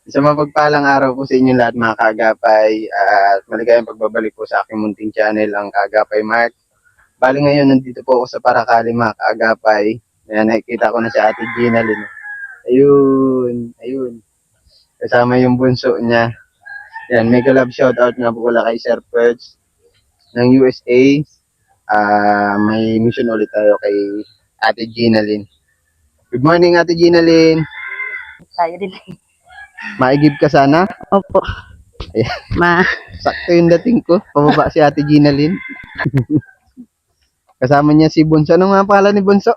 Sa mapagpalang araw po sa inyo lahat mga kaagapay at maligayang pagbabalik po sa aking munting channel, ang Kaagapay Mark. Bali ngayon nandito po ako sa Paracali mga kaagapay. Ayan, nakikita ko na si Ate Gina Lynn. Ayun. Kasama yung bunso niya. Ayan, mega love shoutout nga po pala kay Sir Perch ng USA. May mission ulit tayo kay Ate Gina Lynn. Good morning Ate Gina Lynn. Tayo din. Maigib ka sana? Opo. Ayan. Sakto yung dating ko. Pababa si Ate Gina Lynn. Kasama niya si Bunso. Ano nga pangalan ni Bunso?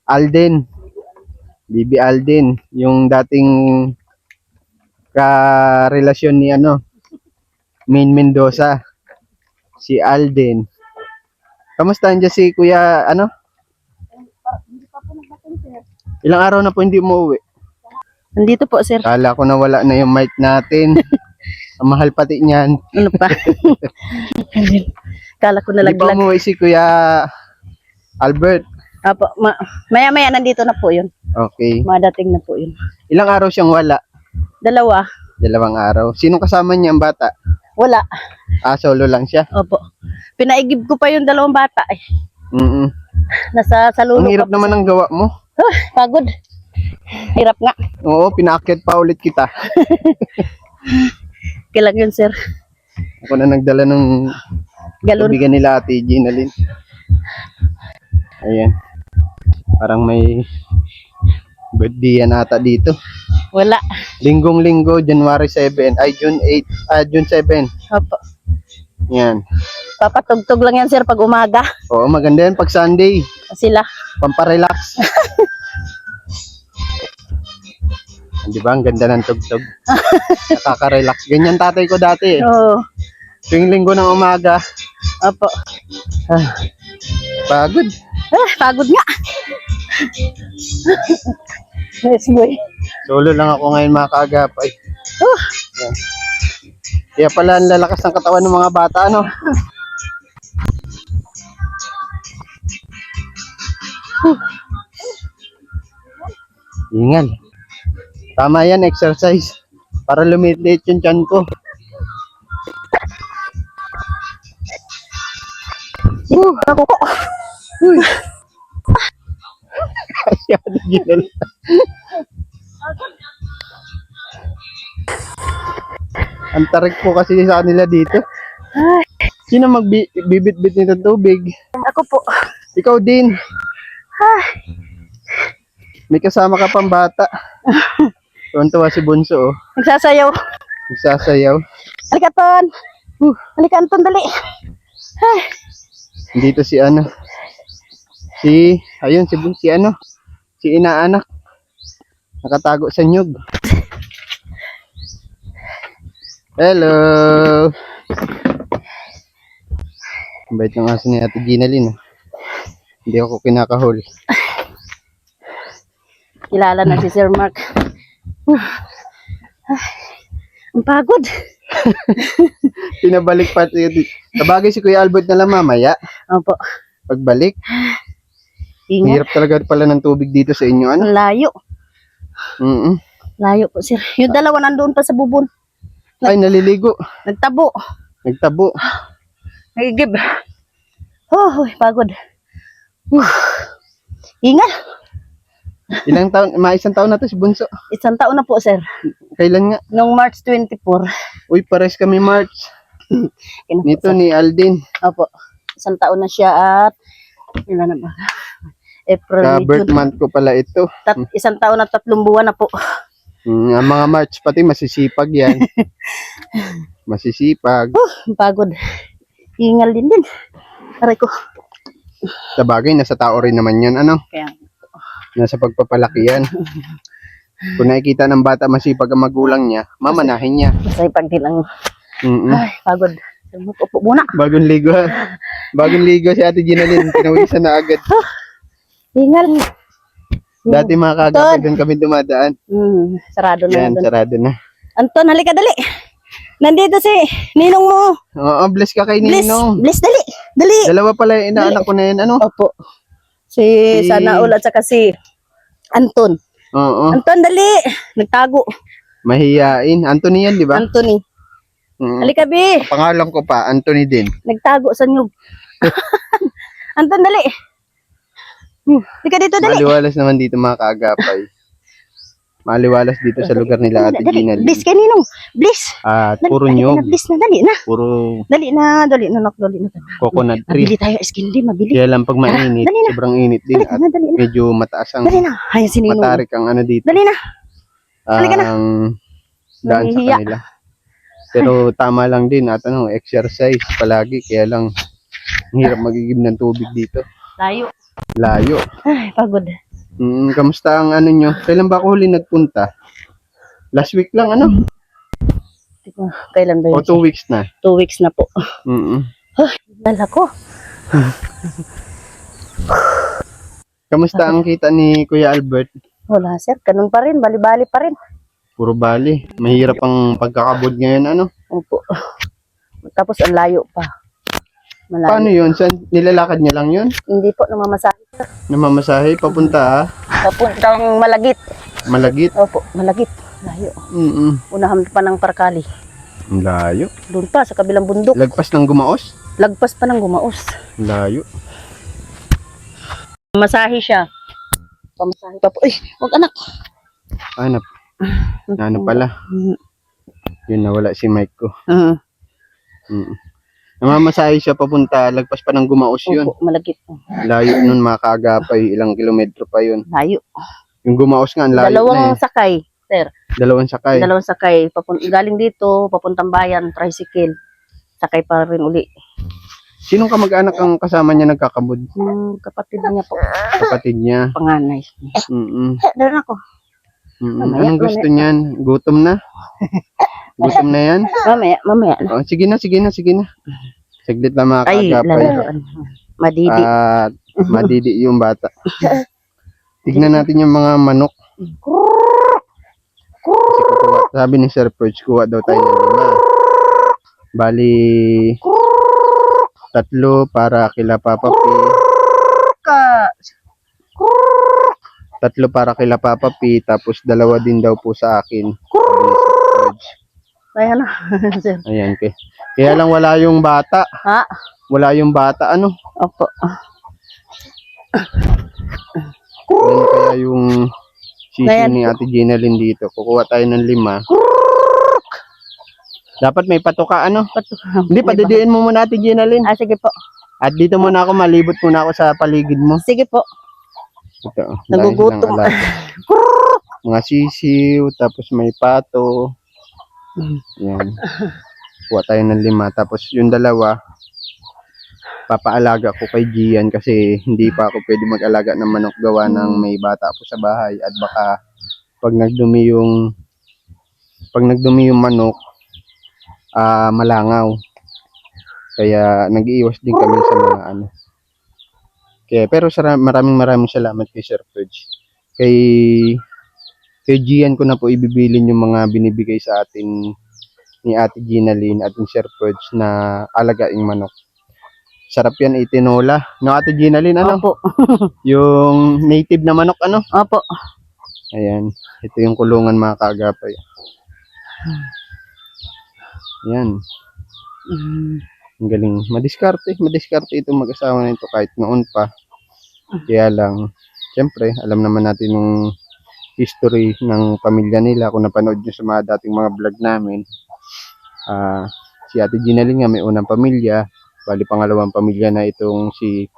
Alden. Bibi Alden. Yung dating karelasyon ni Main Mendoza. Si Alden. Kamusta dyan si Kuya Ilang araw na po hindi umuwi? Nandito po, sir. Kala ko na wala na yung mic natin. Ang mahal pati niyan. Ano pa? Kala ko Hindi pa nalaglag. umuwi si Kuya Albert. Opo, maya-maya nandito na po yun. Okay. Madating na po yun. Ilang araw siyang wala? 2. 2 araw. Sinong kasama niya ang bata? Wala. Solo lang siya. Opo. Pinaigib ko pa yung 2 bata eh. Nasa salulo Ang hirap pa po naman sa- ang gawa mo. Pagod. Hirap nga. Oo, pinaakyat pa ulit kita. Kailang yun, sir. Ako na nagdala ng Galon. tubigan nila Ate Gina Lynn. Ayan. Parang may birthday yan ata dito. Wala. Linggong-linggo, January 7. June 8. June 7. Opo. Yan. Papatugtog lang yan, sir, pag umaga. Oo, maganda yan pag Sunday. Sila. Pamparelax. Di ba? Ang ganda ng tugtog. Nakaka-relax. Ganyan tatay ko dati eh. Oo. Tuwing linggo ng umaga. Opo. Pagod. Pagod nga. Yes, boy. Solo lang ako ngayon mga kaagapay. Yan. Kaya pala ang lalakas ng katawan ng mga bata, ano? Ingal. Tama yan, exercise. Para lumit-lit yung tiyan ko. Ako po. Uy. Ayan, ginal. Ang tarik po kasi sa kanila dito. Ay, Sino magbibit-bit nito tubig? ako po. Ikaw din. Ay, May kasama ka pang bata. Tuwan-tuwa si Bunso, oh. nagsasayaw. Nagsasayaw. Halika, Ton. Halika, Anton, dali. Ay, Dito si ayun, si inaanak. Nakatago sa nyug. Hello. Ang bait ng aso ni Ate Gina Lynn, oh. Hindi ako kinakahol. kilala na si Sir Mark. Ay, ang pagod. Pinabalik pa. Sabagay si Kuya Albert na lang mamaya. Opo. Pagbalik. Ingat. Hirap talaga pala ng tubig dito sa inyo, ano? Ang layo. Layo po, sir. Yung 2 nandoon pa sa bubon. Ay, naliligo. Nagtabo. Nagtabo. Nagigib. Oh, pagod. Ingat. Ilang taon? Isang taon na to si Bunso. 1 taon na po, sir. Kailan nga? Noong March 24. Uy, pares kami March. Nito ni Alden. Opo. 1 taon na siya at ilan na ba? April, May, Ka-birth June. month ko pala ito. 1 taon at 3 buwan na po. Ang mga March pati masisipag yan. Masisipag. Ang pagod. Hingal din. Aray ko. Sabagay, nasa tao rin naman yan. Ano? Kaya, Nasa pagpapalaki yan. Kung nakikita ng bata masipag ang magulang niya, mamanahin niya. masaypag din ang... Mm-mm. Ay, pagod. Upo muna. Bagong ligo ha. Bagong ligo si Ate Gina Lynn. Pinawisan na agad. Hingal. Dati mga kaagapay doon kami dumadaan. Sarado na Yan, doon. sarado na. Anton, halika dali. Nandito si Ninong mo. Oo, bless ka kay Ninong. Bless, dali. Dali. Dalawa pala yung inaanak ko na yan, ano? Opo. Si Sanaul at saka si Anton. Oo. Anton, dali! Nagtago. Mahiyain. Anthony yan, di ba? Anthony. Mm. Halika, Bi. Pangalan ko pa, Anthony din. Nagtago sa nyug. Anton, dali. Halika dito, dali. Maliwalas naman dito mga kaagapay. Maliwalas dito sa lugar nila Ate Dali, Gina Lynn. bliss kay Ninong. Bliss. At Dali, puro halika nyog, na, bliss na, dali na. puro Dali na, nak, dali na. coconut tree. Mabili tayo, Iskindi, mabili. Kaya lang pag mainit, Dali na. sobrang init din Dali at na, dali na. medyo mataas ang Dali na. Ayan si Ninong. matarik ang ano dito. Dali na. Halika na. Ang daan sa Nahihiya. kanila. Pero tama lang din at ano, exercise palagi. Kaya lang, ang hirap magigib ng tubig dito. Tayo. Layo. Ay, pagod. Kamusta ang ano nyo? Kailan ba ako huli nagpunta? Last week lang ano? Hindi ko, kailan ba O yun? 2 weeks na? 2 weeks na po. Dala ko. Kamusta ang kita ni Kuya Albert? Wala, sir. Ganun pa rin. Bali-bali pa rin. Puro bali. Mahirap ang pagkakabod ngayon ano? Opo. Tapos ang layo pa. Malayo. Paano yun? Saan nilalakad niya lang yun? Hindi po namamasahe. Namamasahe papunta Papuntang Malagit. Malagit. Opo, Malagit. Layo. Unahan pa ng Parkali. Ang layo. Doon pa, sa kabilang bundok. Lagpas ng Gumaos? Lagpas pa ng Gumaos. Ang layo. Masahe siya. Pamasahe pa po. Ay, wag anak. Hanap. Ano pala? Yun, nawala si Mike ko. Namamasahe siya papunta, lagpas pa ng Gumaos yun. Opo, Malagit. Layo nun mga kaagapay, ilang kilometro pa yun. Layo. Yung Gumaos nga, ang layo Dalawang na eh. sakay, sir. Dalawang sakay. Dalawang sakay. Galing dito, papuntang bayan, tricycle. Sakay pa rin uli. Sinong kamag-anak ang kasama niya nagkakabod? Kapatid niya po. Kapatid niya. Panganay. Dalan ako. Mamaya, Anong gusto niyan? Gutom na? Gutom na yan? Mamaya na. Oh, sige na. Saglit na mga Ay, kaagapay. laruan. Madidi. At madidi yung bata. Tignan natin yung mga manok. Kasi kukuha. Sabi ni Sir Perch, kuha daw tayo ng 5. Bali, 3 para kila Papa P. 3 para kila Papa P. Tapos 2 din daw po sa akin. Sabi ni Sir Perch. Kaya na. Sir. Ayan, kaya lang wala yung bata. Ha? Wala yung bata, ano? Opo. Yan kaya yung sisi Ngayon ni Ate Gina Lynn dito. Kukuha tayo ng 5. Dapat may patuka, ano? Hindi, padidiin mo muna Ate Gina Lynn. Sige po. At dito muna ako, malibot muna ako sa paligid mo. Sige po. Ito, Nagugutom. dahil silang alaga. Mga sisiw, tapos may pato. Yan. Kuha tayo ng 5. Tapos yung 2, papaalaga ko kay Gian kasi hindi pa ako pwede mag-alaga ng manok gawa ng may bata po sa bahay at baka pag nagdumi yung manok malangaw. Kaya nag-iiwas din kami sa mga ano. Pero maraming salamat kay Sir Pudge. Kay Gian ko na po ibibilin yung mga binibigay sa atin ni Ate Gina Lynn at yung Sir Pudge na alagaing manok. Sarap yan itinola. No, Ate Gina Lynn, ano? Opo. Yung native na manok, ano? Opo. Ayan. Ito yung kulungan mga kaagapay. Ayan. Ang galing. Madiskarte itong mag-asawa na ito kahit noon pa. Kaya lang, siyempre, alam naman natin yung history ng pamilya nila. Kung napanood nyo sa mga dating mga vlog namin, si Ate Gina Lynn nga may unang pamilya. Bali, pangalawang pamilya na itong si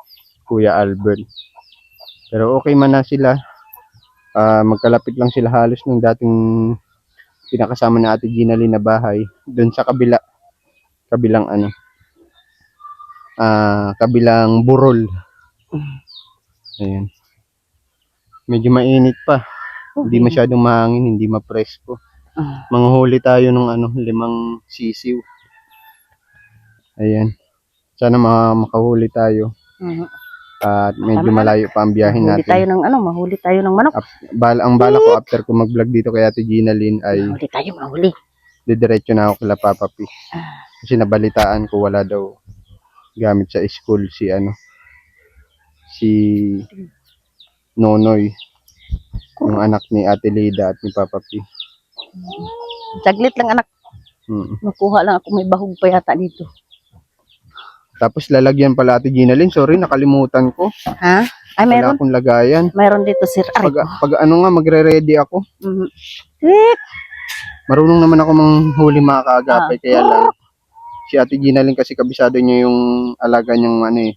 Kuya Albert. Pero okay man na sila. Magkalapit lang sila halos ng dating pinakasama ni Ate Gina Lynn na bahay. Doon sa kabilang ano. Kabilang burol. Ayan. Medyo mainit pa. Hindi masyadong mahangin, hindi mapresko. Manghuli tayo ng 5 sisiw. Ayan. Sana makahuli tayo. At medyo malayo pa ang biyahin natin. Mahuli tayo ng manok. Ang bala ko after ko mag-vlog dito kay Ate Gina Lynn ay Mahuli. didiretso na ako kila Papa P. Kasi nabalitaan ko wala daw gamit sa school si Nonoy. Yung anak ni Ate Lida at ni Papa P. Saglit lang anak. Mm. Nakuha lang ako. May bahog pa yata dito. Tapos lalagyan pala Ate Ginalyn. Sorry, nakalimutan ko. Ha? Ay, Wala meron. akong lagayan. Meron dito, sir. Aray ko. Pag ano nga, magre-ready ako. Mhm. Quick. Marunong naman ako manghuli mga kaagapay. Kaya lang, si Ate Ginalyn kasi kabisado niya yung alaga niyang ano eh.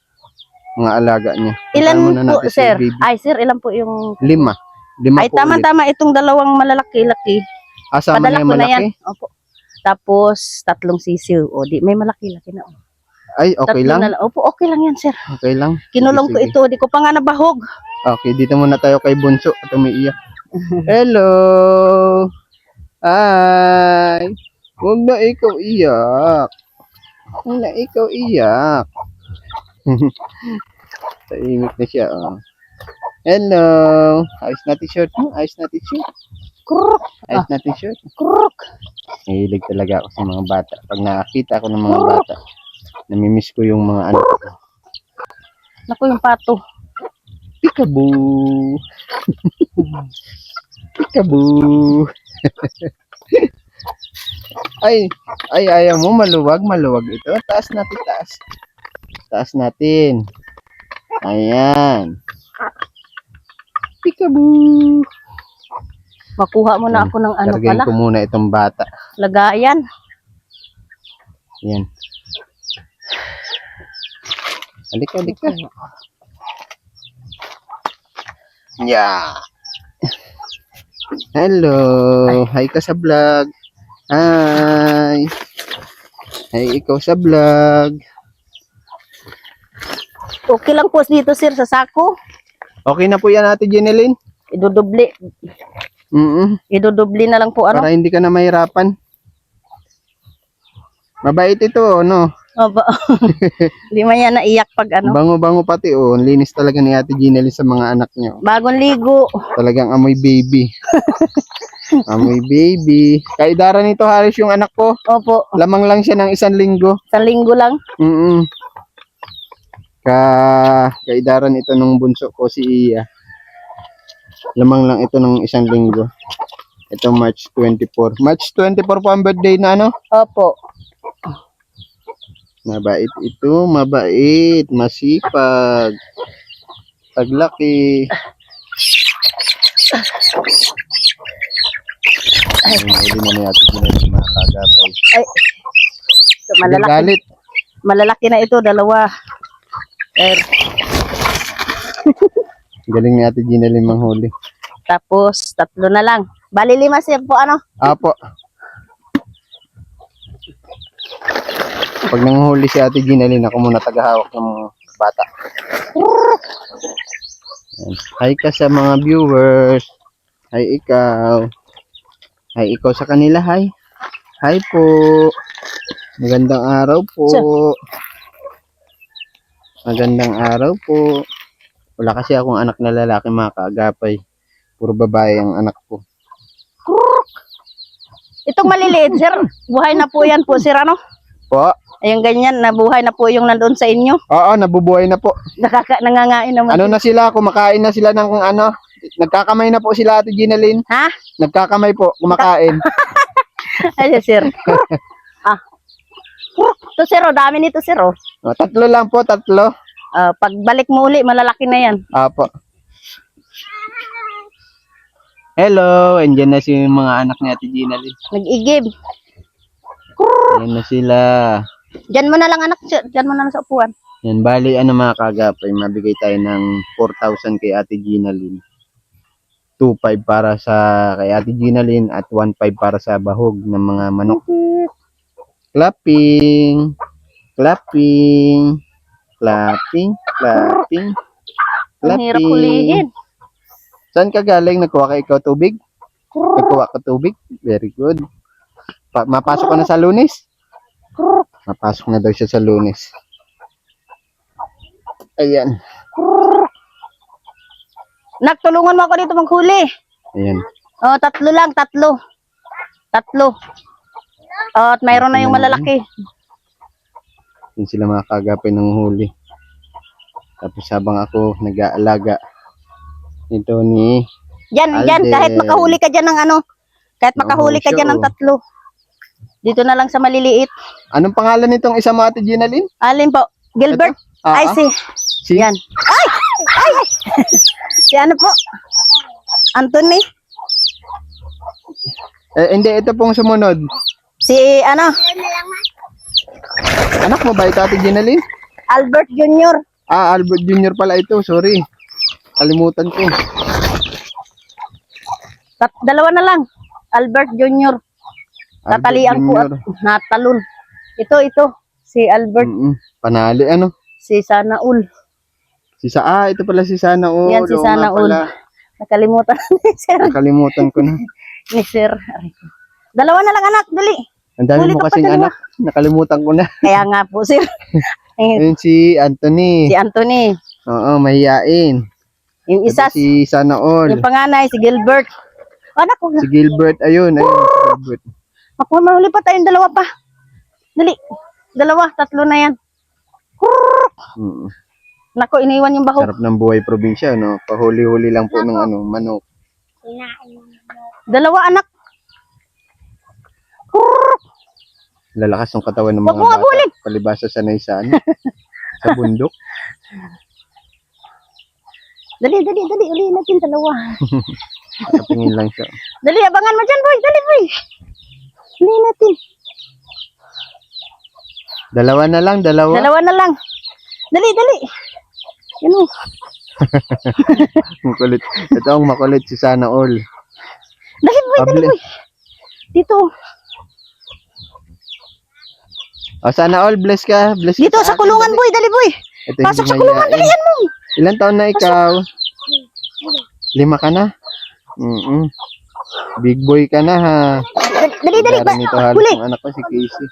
Mga alaga niya. Ilan Puntahan muna po, natin si sir? baby. Ay, sir, ilan po yung... 5. 5 Ay, po ulit. tama-tama. Itong dalawang malalaki-laki. Asama Padala na yung ko na yan. malaki. Opo. Tapos, 3 sisiw. O, di, may malaki-laki na. Ay, okay 3 lang. na lang. Opo, okay lang yan, sir. Okay lang. Kinulong ko Sige, ito. Di ko pa nga nabahog. Okay, dito muna tayo kay Bunso at umiiyak. Hello! Hi! Huwag na ikaw iyak. Huwag na ikaw iyak. Tahimik na siya. Oh. Hello! Ayos na t-shirt mo? Ayos na t-shirt? Kruk. Ayos na t-shirt? Kruk. Nahilig talaga ako sa mga bata. Pag nakakita ako ng mga bata, namimiss ko yung mga anak ko. Naku, yung pato. Peekaboo! Peekaboo! ay, ayaw mo maluwag ito. Taas natin, taas. Taas natin. Ayan. Peekaboo! Makuha mo na ako ng ano Kargahin pala. ko muna itong bata. Lagayan. Ayan. Halika, halika. Yeah. Hello. Hi ka sa vlog. Hi. Hi ikaw sa vlog. Okay lang po dito, sir, sa sako. Okay na po yan Ate Ginalyn. Idudubli. Idudubli na lang po, ano? Para hindi ka na mahirapan. Mabait ito, no? Aba. Hindi man yan naiyak pag ano. Bango-bango pati, oh. Ang linis talaga ni Ate Ginalyn sa mga anak niyo. Bagong ligo. Talagang amoy baby. Amoy baby. Kaidara nito, Haris, yung anak ko. Opo. Lamang lang siya ng 1 linggo. 1 linggo lang. Kaidaran ito nung bunso ko si Iya. Lamang lang ito ng 1 linggo. Ito March 24. March 24 po ang birthday na ano? Opo. Mabait ito, mabait, masipag. Paglaki. Ay, mahuli na niya ito ginagawa mga kagapay. Ay. So, malalaki. Galit. Malalaki na ito, 2. Galing ni Ate Ginalyn manghuli. Tapos, 3 na lang. Bali 5 siya po, ano? Apo. Pag nanghuli si Ate Ginalyn, ako muna tagahawak ng bata. Ayan. Hi ka sa mga viewers. Hi ikaw. Hi ikaw sa kanila. Hi. Hi po. Magandang araw po. Magandang araw po. Wala kasi akong anak na lalaki mga kaagapay. Puro babae ang anak ko. Itong maliliit, sir. Buhay na po yan po, sir, ano? Po? Ayun ganyan, nabuhay na po yung nandun sa inyo. Oo, nabubuhay na po. Nangangain naman. Ano na sila, kumakain na sila ng ano. Nagkakamay na po sila Ate Ginalyn. Ha? Nagkakamay po, kumakain. Ay, sir. Ah. Ito, sir, oh, dami nito, sir, oh. 3 lang po, 3. Pagbalik mo uli, malalaki na yan. Apo. Hello, andyan na si mga anak ni Ate Ginalyn. Nag-igib. Ayan na sila. Diyan mo na lang, anak. Diyan mo na lang sa upuan. Yan, bali ano mga kagapay, mabigay tayo ng 4,000 kay Ate Ginalyn. 2,500 para sa kay Ate Ginalyn at 1,500 para sa bahog ng mga manok. Clapping. Clapping. Clapping. Clapping. Ang hirap hulihin. Saan ka galing? Nagkuha ka ikaw tubig? Nagkuha ka tubig? Very good. Mapasok ka na sa Lunes? Mapasok na daw siya sa Lunes. Ayan. Nagtulungan mo ako dito maghuli. Ayan. Oh, 3 lang, 3. 3. Oh, at mayroon na yung malalaki. Yun sila mga kagapay ng huli. Tapos habang ako nag-aalaga ito ni Dyan, Alden. kahit makahuli ka dyan ng ano. Kahit makahuli ka dyan ng Nahusyo. 3. Dito na lang sa maliliit. Anong pangalan nitong isa mo, Ate Ginalyn? Alin po? Gilbert? Ay, Si? Yan. Ay! Ay! Si ano po? Anthony? Hindi, ito pong sumunod. Si ano? Anak mo ba ito, Ate Ginalyn? Albert Jr. Albert Jr. pala ito, sorry. Kalimutan ko. Dalawa na lang. Albert Jr. Tatalian po at natalon. Ito. Si Albert. Panali, ano? Si Sanaul. Ito pala si Sanaul. Yan si Oo nga Sanaul. pala. Nakalimutan ni Sir. Nakalimutan ko na. Ni Sir. Aray ko. Dalawa na lang anak, dali. Ang dami Ulit mo pa kasing dalawa. anak. Nakalimutan ko na. Kaya nga po Sir. Ayun si Anthony. Si Anthony. Oo, mahiyain. Yung isa, Si Sanaul. yung panganay, si Gilbert. Anak ko. Si Gilbert, ayun si Gilbert. Ako, mahuli pa tayong dalawa pa. Dali. 2, 3 na yan. Mm. Nako, iniwan yung bahog. Sarap ng buhay probinsya, no? Pahuli-huli lang po ng manok. 2 anak. Lalakas ng katawan ng Wag mga mo bata. habulin. Palibasa sanay sa sa bundok. Dali. Ulihin natin 2. Kapingin lang siya. Dali, abangan mo dyan, boy. Dali, boy. Ulihin natin. 2 na lang, 2. 2 na lang. Dali. Yan o. Makulit. Ito ang makulit si Sanaul. Dali, boy. Dito. Sanaul, bless ka. Bless Dito, ka sa akin, kulungan, dali. boy. Dali, boy. Ito, Pasok hindi sa kulungan, mahiyain. dalihan mo. Ilan taon na ikaw? 5 ka na? Big boy ka na, ha? Dali. Meron nito halos Huli. ang anak ko si Casey.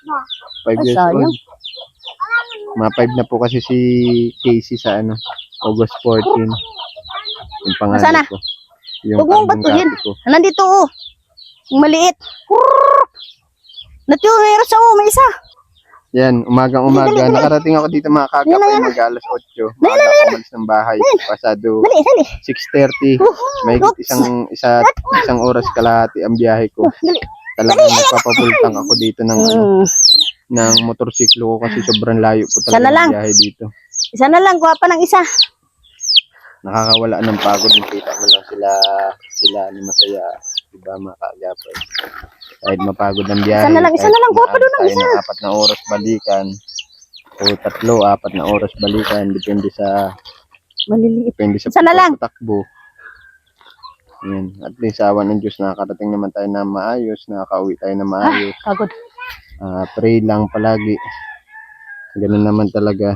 5 Ay, years sayang. old. Mga 5 na po kasi si Casey sa August 14. Yung pangalan Nasaan na? ko. Yung Huwag mong kambing batuhin. kati ko. Nandito, oh. Yung maliit. Natiyong sa may isa. Yan, umagang-umaga. Dali. Nakarating ako dito mga Yan na, kakapay, yan na. mag-alas 8. Maaga ako umalis ng bahay. Pasado Dali. 6:30. May isang oras kalahati ang biyahe ko. Dali. Talagang nagpapapultang ako dito ng motorsiklo ko kasi sobrang layo po Isa na talaga lang. ang biyahe dito. Isa na lang, kuha pa ng isa. Nakakawala ng pagod yung kita mo lang sila ni Masaya, diba mga kaagapay. Kahit mapagod ang biyahe. Isa na lang, kuha pa doon ng tayo isa. ng 4 na oras balikan. O 3, 4 na oras balikan. Depende sa Maliliit. Isa na pagtakbo, lang. takbo. Yan. At least awan ng Diyos nakakarating naman tayo na maayos, nakakauwi tayo na maayos. Pagod. Pray lang palagi. Ganun naman talaga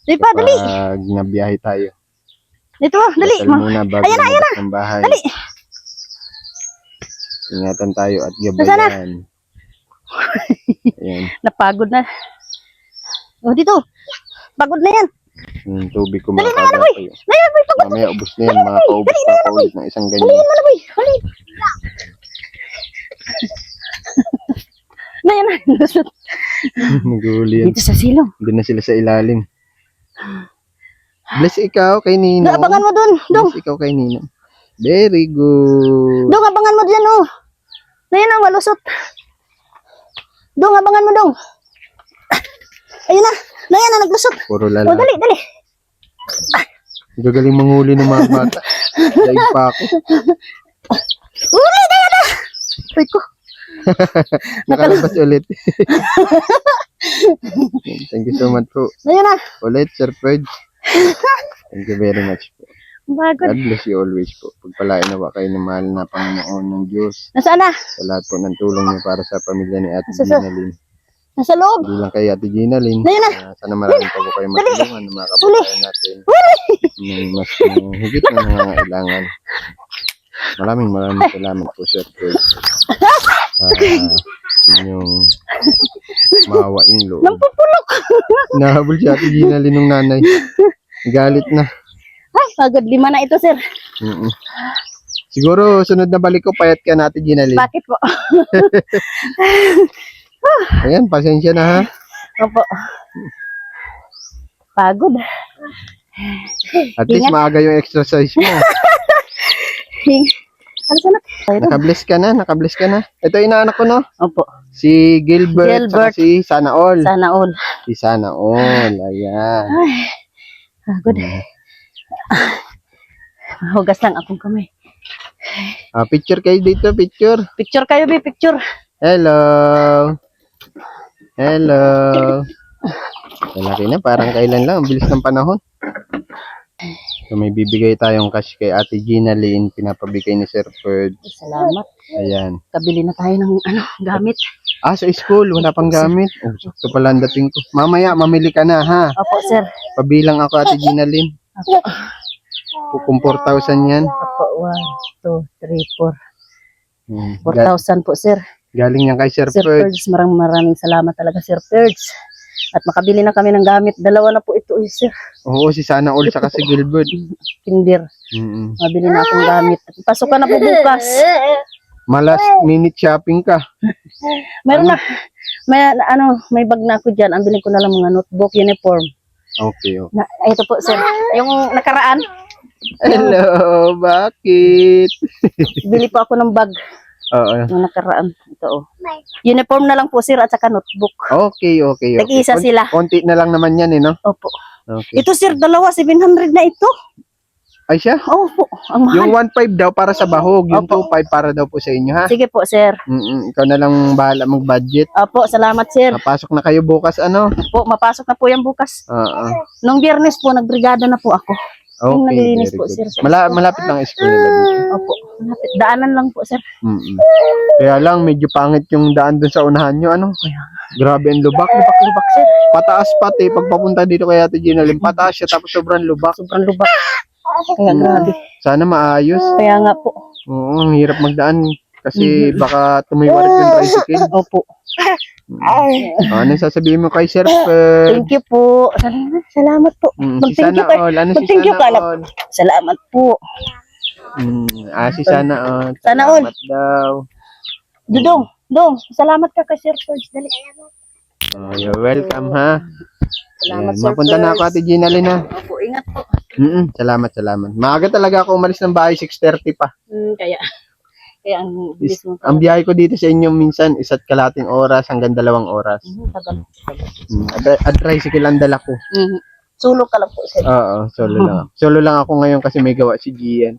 Dali pa, dali. pag nabiyahe tayo. Dito, dali. Dasal muna bago Ayan na. lumabas ng bahay. Dali. Ingatan tayo at Nasaan na? gabayan. Ayan. Napagod na. Oh, dito. Pagod na yan. Yung tubig ko Dali mga na, boy. kagapay. Dali, boy. Pagod. Mamaya ubos na yan. Makakaubos pa ako ulit ng isang ganyan. Dalihin mo na, boy. Dali. Na yan na. Lusot. Naguhuli yan. Dito sa silong. Hindi na sila sa ilalim. Bless ikaw kay Nino. Abangan mo dun. Dong. Bless ikaw kay Nino. Very good. Dong, abangan mo dyan, oh. Na yan na, malusot. Dong, abangan mo, dong. Ayun na. Na yan na, naglusot. Puro Oh, lalaki. dali. Gagaling manghuli ng mga bata. Daig pa ako. Uli, na yan na. Ay ko. Nakalabas ulit. Thank you so much po. Na yan na. Ulit, Sir Fred. Thank you very much po. Pagod. God bless you always po. Pagpalain na ba kayo ng mahal na Panginoon ng Diyos Nasaan na? sa lahat po ng tulong niyo para sa pamilya ni Ate Nasa- Gina Lynn. Nasa loob. Hindi lang kay Ate Gina Lynn. Na yun na. Sana marami pa po kayo matulungan ng mga kababayan natin. Ng mas higit na nangangailangan. Maraming salamat po, Sir Fred. Sa inyong maawaing loob. Nampupulok. Nahabol si Ate Gina Lynn ng nanay. Galit na. Ay, pagod. 5 na ito, sir. Mm-mm. Siguro sunod na balik ko payat ka na Ate Gina Lynn. Bakit po? Ayan, pasensya na ha. Opo. Pagod. At least maaga yung exercise mo. Ano sana? Nakabless ka na, nakabless ka na. Ito inaanak ko, no? Opo. Si Gilbert, Gilbert. saka si Sana All. Sana all. Si Sana All, ayan. Good. Hugas lang akong kamay. Picture kayo dito, picture. Picture kayo, Bi. Picture. Hello. Hello. Malaki na, parang kailan lang. Ang bilis ng panahon. So, may bibigay tayong cash kay Ate Gina Lynn. Pinapabigay ni Sir Ferd. Salamat. Ayan. Kabili na tayo ng gamit. Sa school, wala pang gamit. Sakto pala ang dating ko. Mamaya, mamili ka na, ha? Opo, sir. Pabilang ako, Ate Gina Lynn. Opo. Kung 4,000 yan. Opo, 1, 2, 3, 4. Hmm. 4,000 po, sir. Galing yan kay Sir Sir Ferd. Ferds, maraming salamat talaga, Sir Ferds. At makabili na kami ng gamit. Dalawa na po ito, sir. Oo, si Sana All, saka si Gilbert. Kinder. Mm-mm. Mabili na akong gamit. Pasok ka na po bukas. Malas minute shopping ka. Mayroon na. May bag na ako dyan. Ang bilhin ko na lang mga notebook, uniform. Okay. Ito po, sir. Yung nakaraan, Hello, bakit? bili po ako ng bag. Oo. Yung nakaraan. Ito, oh. Uniform na lang po, sir, at saka notebook. Okay. Nag-iisa sila. Konti na lang naman yan, no? Opo. Okay. Ito, sir, dalawa, 700 na ito. Ay siya? Opo. Ang mahal. Yung 1.5 daw para sa bahog, yung Opo. 2.5 para daw po sa inyo, ha? Sige po, sir. Ikaw na lang bahala mag-budget. Opo, salamat, sir. Napasok na kayo bukas, ano? Po, mapasok na po yan bukas. Oo. Nung Biyernes po, nagbrigada na po ako. Yung Okay, naglilinis very po, good. sir. Malapit lang ang school nila dito. Opo, malapit. Daanan lang po, sir. Kaya lang, medyo pangit yung daan dun sa unahan nyo, ano? Grabe ang lubak. Lubak, sir. Pataas pati, pag papunta dito kay Ate Gina Lynn, pataas siya tapos sobrang lubak. Sobrang lubak. Kaya grabe. Sana maayos. Kaya nga po. Oo, ang hirap magdaan kasi baka tumiwarit yung tricycle. Opo. Ano sasabihin mo kay Sir Ferd? Thank you po. Salamat po. Si Mag-thank you Sana kay. All. Ano si Mag-thank you Sana ka. All? Salamat po. Si Sana All. Sana All. Salamat daw. Dudong. Salamat ka kay Sir George. Dali. You're welcome, ha? Salamat, Ayan, Sir mapunta na ako, Ate Gina Lynn, ha? Opo, ingat po. Salamat. Maaga talaga ako umalis ng bahay, 6:30 pa. Kaya ang bilis mo. Ang biyahe ko dito sa inyo minsan, 1.5 oras hanggang 2 oras. Tagal. At tricycle ang dala ko. Sulok ka lang po, sir. Oo, solo lang ako. Solo lang ako ngayon kasi may gawa si Gian.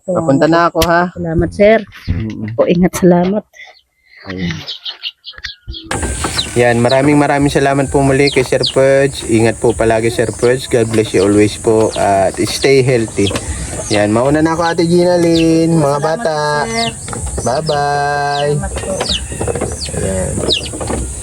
Papunta na ako, ha? Salamat, sir. Po, ingat, salamat. Ayun. Yan, maraming salamat po muli kay Sir Purge. Ingat po palagi, Sir Purge. God bless you always po at stay healthy. Yan, mauna na ako, Ate Gina Lynn, mga bata. Sir. Bye-bye. Salamat po. Yan.